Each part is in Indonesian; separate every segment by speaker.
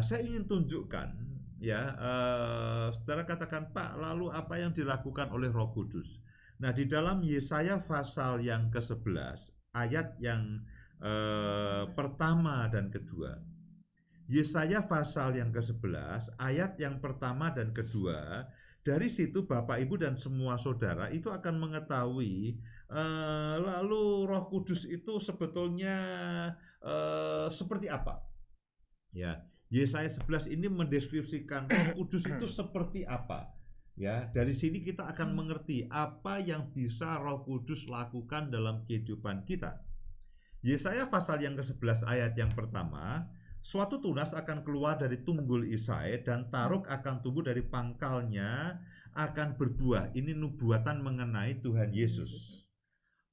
Speaker 1: saya ingin tunjukkan ya, saudara katakan, Pak, lalu apa yang dilakukan oleh Roh Kudus? Nah, di dalam Yesaya pasal yang ke-11 ayat yang pertama dan kedua. Yesaya pasal yang ke-11 ayat yang pertama dan kedua. Dari situ Bapak Ibu dan semua saudara itu akan mengetahui lalu Roh Kudus itu sebetulnya seperti apa. Ya, Yesaya 11 ini mendeskripsikan Roh Kudus itu seperti apa. Ya, dari sini kita akan mengerti apa yang bisa Roh Kudus lakukan dalam kehidupan kita. Yesaya pasal yang ke-11 ayat yang pertama, suatu tunas akan keluar dari tunggul Isai dan taruk akan tumbuh dari pangkalnya, akan berbuah. Ini nubuatan mengenai Tuhan Yesus.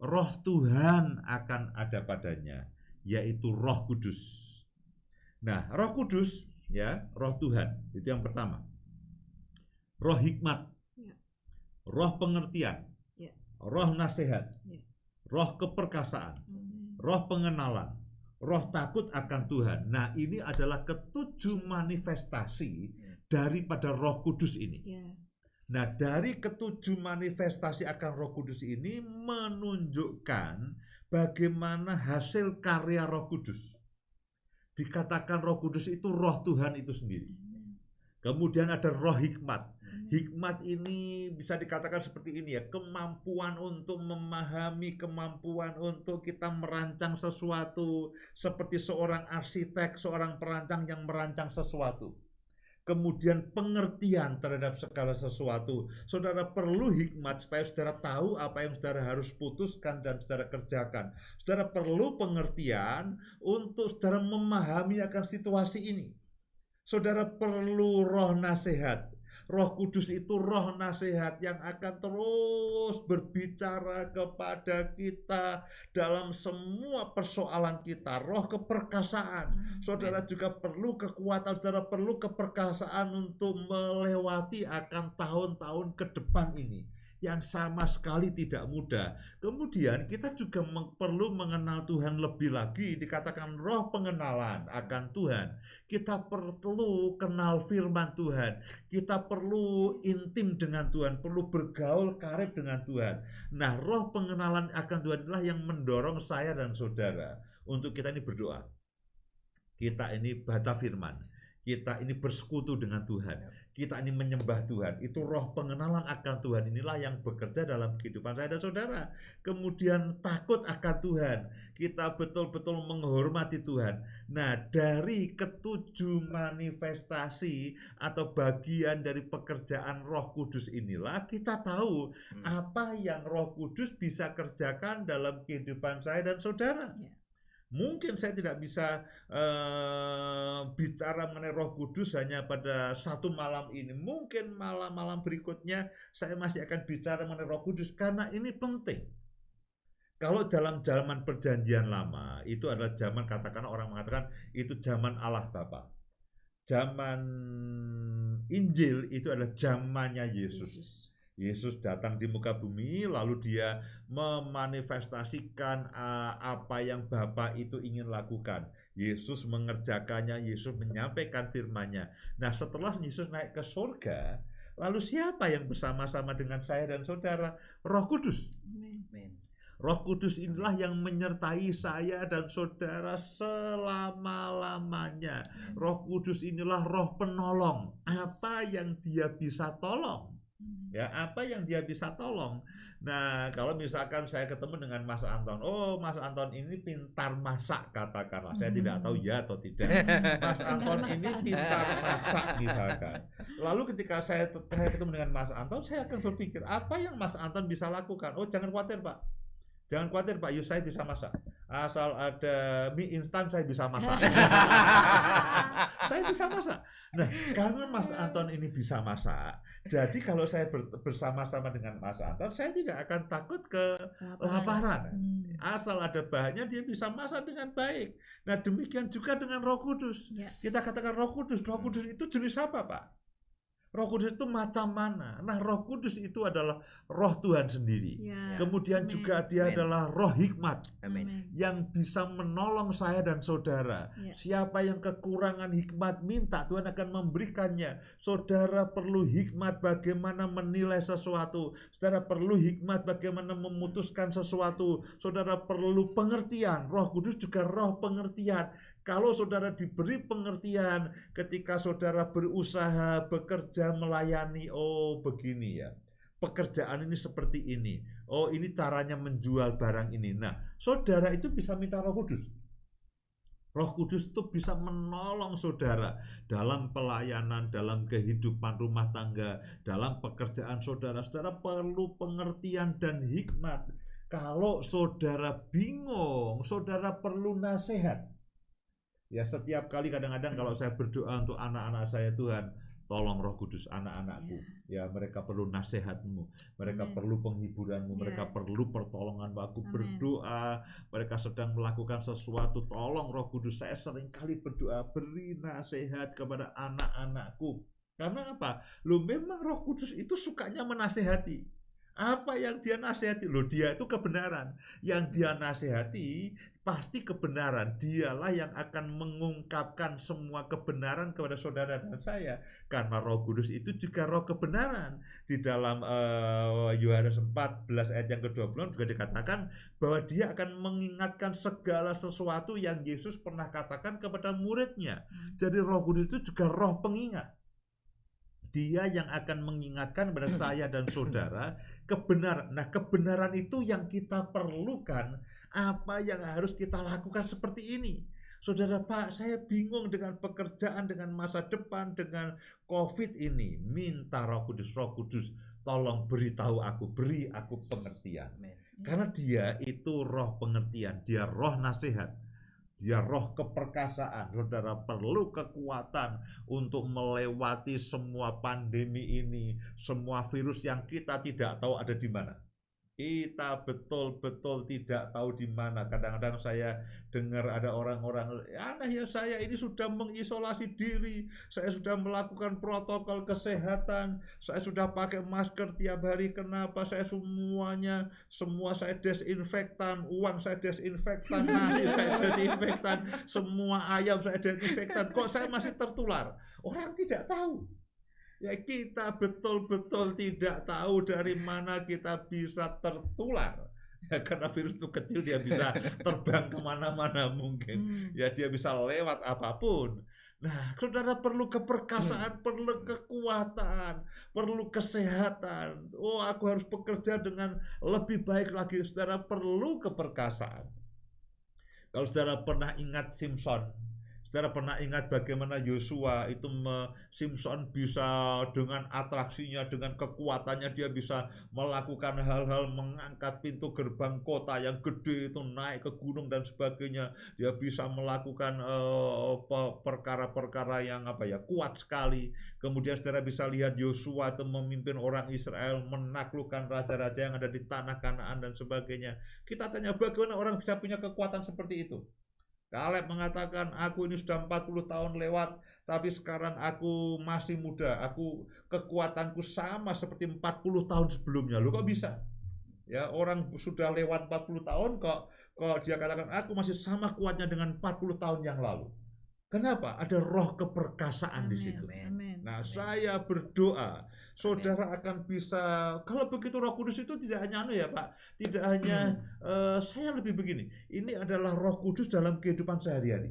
Speaker 1: Roh Tuhan akan ada padanya, yaitu Roh Kudus. Nah, Roh Kudus, ya, Roh Tuhan, itu yang pertama. Roh hikmat, roh pengertian, roh nasihat, roh keperkasaan, roh pengenalan, roh takut akan Tuhan. Nah, ini adalah ketujuh manifestasi daripada Roh Kudus ini. Nah, dari ketujuh manifestasi akan Roh Kudus ini menunjukkan bagaimana hasil karya Roh Kudus. Dikatakan Roh Kudus itu Roh Tuhan itu sendiri. Kemudian ada roh hikmat. Hikmat ini bisa dikatakan seperti ini ya, kemampuan untuk memahami, kemampuan untuk kita merancang sesuatu, seperti seorang arsitek, seorang perancang yang merancang sesuatu. Kemudian pengertian terhadap segala sesuatu. Saudara perlu hikmat supaya saudara tahu apa yang saudara harus putuskan dan saudara kerjakan. Saudara perlu pengertian untuk saudara memahami akan situasi ini. Saudara perlu roh nasihat. Roh Kudus itu roh nasihat yang akan terus berbicara kepada kita dalam semua persoalan kita. Roh keperkasaan. Saudara juga perlu kekuatan, saudara perlu keperkasaan untuk melewati akan tahun-tahun ke depan ini yang sama sekali tidak mudah. Kemudian kita juga perlu mengenal Tuhan lebih lagi, dikatakan roh pengenalan akan Tuhan. Kita perlu kenal firman Tuhan, kita perlu intim dengan Tuhan, perlu bergaul karib dengan Tuhan. Nah, roh pengenalan akan Tuhan inilah yang mendorong saya dan saudara untuk kita ini berdoa. Kita ini baca firman, kita ini bersekutu dengan Tuhan, kita ini menyembah Tuhan. Itu roh pengenalan akan Tuhan inilah yang bekerja dalam kehidupan saya dan saudara. Kemudian takut akan Tuhan, kita betul-betul menghormati Tuhan. Nah, dari ketujuh manifestasi atau bagian dari pekerjaan Roh Kudus inilah kita tahu apa yang Roh Kudus bisa kerjakan dalam kehidupan saya dan saudara. Mungkin saya tidak bisa bicara mengenai Roh Kudus hanya pada satu malam ini. Mungkin malam-malam berikutnya saya masih akan bicara mengenai Roh Kudus karena ini penting. Kalau dalam zaman perjanjian lama, itu adalah zaman, katakan orang mengatakan itu zaman Allah Bapa. Zaman Injil itu adalah zamannya Yesus. Yesus datang di muka bumi, lalu dia memanifestasikan apa yang Bapa itu ingin lakukan. Yesus mengerjakannya, Yesus menyampaikan firman-Nya. Nah, setelah Yesus naik ke surga, lalu siapa yang bersama-sama dengan saya dan saudara? Roh Kudus. Amen. Roh Kudus inilah yang menyertai saya dan saudara selama-lamanya. Roh Kudus inilah roh penolong. Apa yang dia bisa tolong? Ya, apa yang dia bisa tolong. Nah, kalau misalkan saya ketemu dengan Mas Anton, oh Mas Anton ini pintar masak, katakanlah. Saya tidak tahu ya atau tidak. Mas Anton ini pintar masak misalkan. Lalu ketika saya ketemu dengan Mas Anton, saya akan berpikir apa yang Mas Anton bisa lakukan. Oh, jangan khawatir Pak. Jangan khawatir Pak Yus, saya bisa masak. Asal ada mie instan saya bisa masak. Saya bisa masak. Nah, karena Mas Anton ini bisa masak, jadi kalau saya bersama-sama dengan Mas Anton, saya tidak akan takut kelaparan. Asal ada bahannya, dia bisa masak dengan baik. Nah, demikian juga dengan Roh Kudus. Kita katakan Roh Kudus. Roh Kudus itu jenis apa, Pak? Roh Kudus itu macam mana? Nah, Roh Kudus itu adalah Roh Tuhan sendiri.
Speaker 2: Ya.
Speaker 1: Kemudian
Speaker 2: Amin.
Speaker 1: juga dia
Speaker 3: Amin.
Speaker 1: adalah Roh hikmat
Speaker 2: Amin.
Speaker 1: yang bisa menolong saya dan saudara.
Speaker 2: Ya.
Speaker 1: Siapa yang kekurangan hikmat, minta Tuhan akan memberikannya. Saudara perlu hikmat bagaimana menilai sesuatu. Saudara perlu hikmat bagaimana memutuskan sesuatu. Saudara perlu pengertian. Roh Kudus juga roh pengertian. Kalau saudara diberi pengertian ketika saudara berusaha, bekerja, melayani, oh begini ya, pekerjaan ini seperti ini, oh ini caranya menjual barang ini. Nah, saudara itu bisa minta Roh Kudus. Roh Kudus itu bisa menolong saudara dalam pelayanan, dalam kehidupan rumah tangga, dalam pekerjaan saudara. Saudara perlu pengertian dan hikmat. Kalau saudara bingung, saudara perlu nasihat. Ya, setiap kali kadang-kadang kalau saya berdoa untuk anak-anak saya, Tuhan, tolong Roh Kudus anak-anakku. Ya, mereka perlu nasihatmu, mereka
Speaker 2: Amin.
Speaker 1: perlu penghiburanmu, mereka
Speaker 2: Yes.
Speaker 1: perlu pertolonganmu. Aku
Speaker 2: Amin.
Speaker 1: berdoa, mereka sedang melakukan sesuatu, tolong Roh Kudus. Saya sering kali berdoa, beri nasihat kepada anak-anakku. Karena apa? Loh, memang Roh Kudus itu sukanya menasehati. Apa yang dia nasihati? Loh, dia itu kebenaran. Yang dia nasihati pasti kebenaran. Dialah yang akan mengungkapkan semua kebenaran kepada saudara dan saya. Karena Roh Kudus itu juga roh kebenaran. Di dalam Yohanes 14 ayat yang ke-20 juga dikatakan bahwa dia akan mengingatkan segala sesuatu yang Yesus pernah katakan kepada muridnya. Jadi Roh Kudus itu juga roh pengingat. Dia yang akan mengingatkan kepada saya dan saudara kebenaran. Nah, kebenaran itu yang kita perlukan. Apa yang harus kita lakukan seperti ini? Saudara, Pak, saya bingung dengan pekerjaan, dengan masa depan, dengan COVID ini. Minta Roh Kudus, tolong beritahu aku, beri aku pengertian. Karena dia itu roh pengertian, dia roh nasihat. Dia roh keperkasaan. Saudara perlu kekuatan untuk melewati semua pandemi ini, semua virus yang kita tidak tahu ada di mana. Kita betul-betul tidak tahu di mana. Kadang-kadang saya dengar ada orang-orang, ya saya ini sudah mengisolasi diri, saya sudah melakukan protokol kesehatan, saya sudah pakai masker tiap hari. Kenapa? Saya semua saya desinfektan, uang saya desinfektan, nasi saya desinfektan, semua ayam saya desinfektan. Kok saya masih tertular? Orang tidak tahu. Ya, kita betul-betul tidak tahu dari mana kita bisa tertular. Ya, karena virus itu kecil, dia bisa terbang kemana-mana mungkin. Ya, dia bisa lewat apapun. Nah, saudara perlu keperkasaan, perlu kekuatan, perlu kesehatan. Oh, aku harus bekerja dengan lebih baik lagi. Saudara perlu keperkasaan. Kalau saudara pernah ingat Simpson, saudara pernah ingat bagaimana Yosua itu Simpson bisa dengan atraksinya, dengan kekuatannya dia bisa melakukan hal-hal, mengangkat pintu gerbang kota yang gede itu, naik ke gunung dan sebagainya. Dia bisa melakukan perkara-perkara yang kuat sekali. Kemudian saudara bisa lihat Yosua itu memimpin orang Israel menaklukkan raja-raja yang ada di tanah Kanaan dan sebagainya. Kita tanya, bagaimana orang bisa punya kekuatan seperti itu? Kaleb mengatakan, aku ini sudah 40 tahun lewat, tapi sekarang aku masih muda. Kekuatanku sama seperti 40 tahun sebelumnya. Loh, kok bisa? Ya, orang sudah lewat 40 tahun kok dia katakan aku masih sama kuatnya dengan 40 tahun yang lalu. Kenapa? Ada roh keperkasaan di situ. Nah, saya berdoa saudara akan bisa, kalau begitu Roh Kudus itu tidak hanya Pak, tidak hanya saya lebih begini, ini adalah Roh Kudus dalam kehidupan sehari-hari.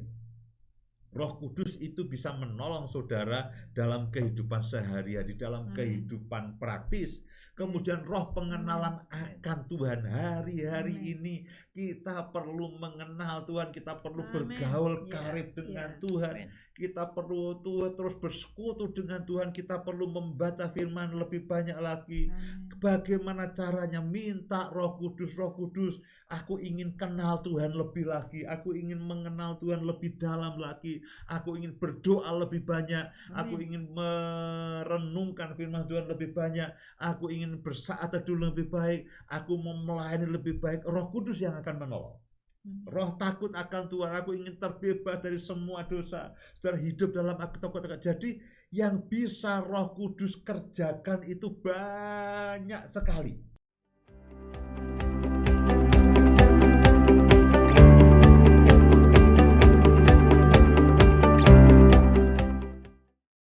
Speaker 1: Roh Kudus itu bisa menolong saudara dalam kehidupan sehari-hari, dalam kehidupan praktis. Kemudian roh pengenalan akan Tuhan. Hari-hari ini kita perlu mengenal Tuhan, kita perlu bergaul karib dengan Tuhan. Kita perlu terus bersekutu dengan Tuhan, kita perlu membaca firman lebih banyak lagi. Bagaimana caranya? Minta Roh Kudus, aku ingin kenal Tuhan lebih lagi, aku ingin mengenal Tuhan lebih dalam lagi, aku ingin berdoa lebih banyak, aku ingin merenungkan firman Tuhan lebih banyak, aku ingin bersaat teduh lebih baik, aku mau melayani lebih baik. Roh Kudus yang akan menolong. Roh takut akan Tuhan, aku ingin terbebas dari semua dosa, saudara hidup dalam takut. Jadi yang bisa Roh Kudus kerjakan itu banyak sekali.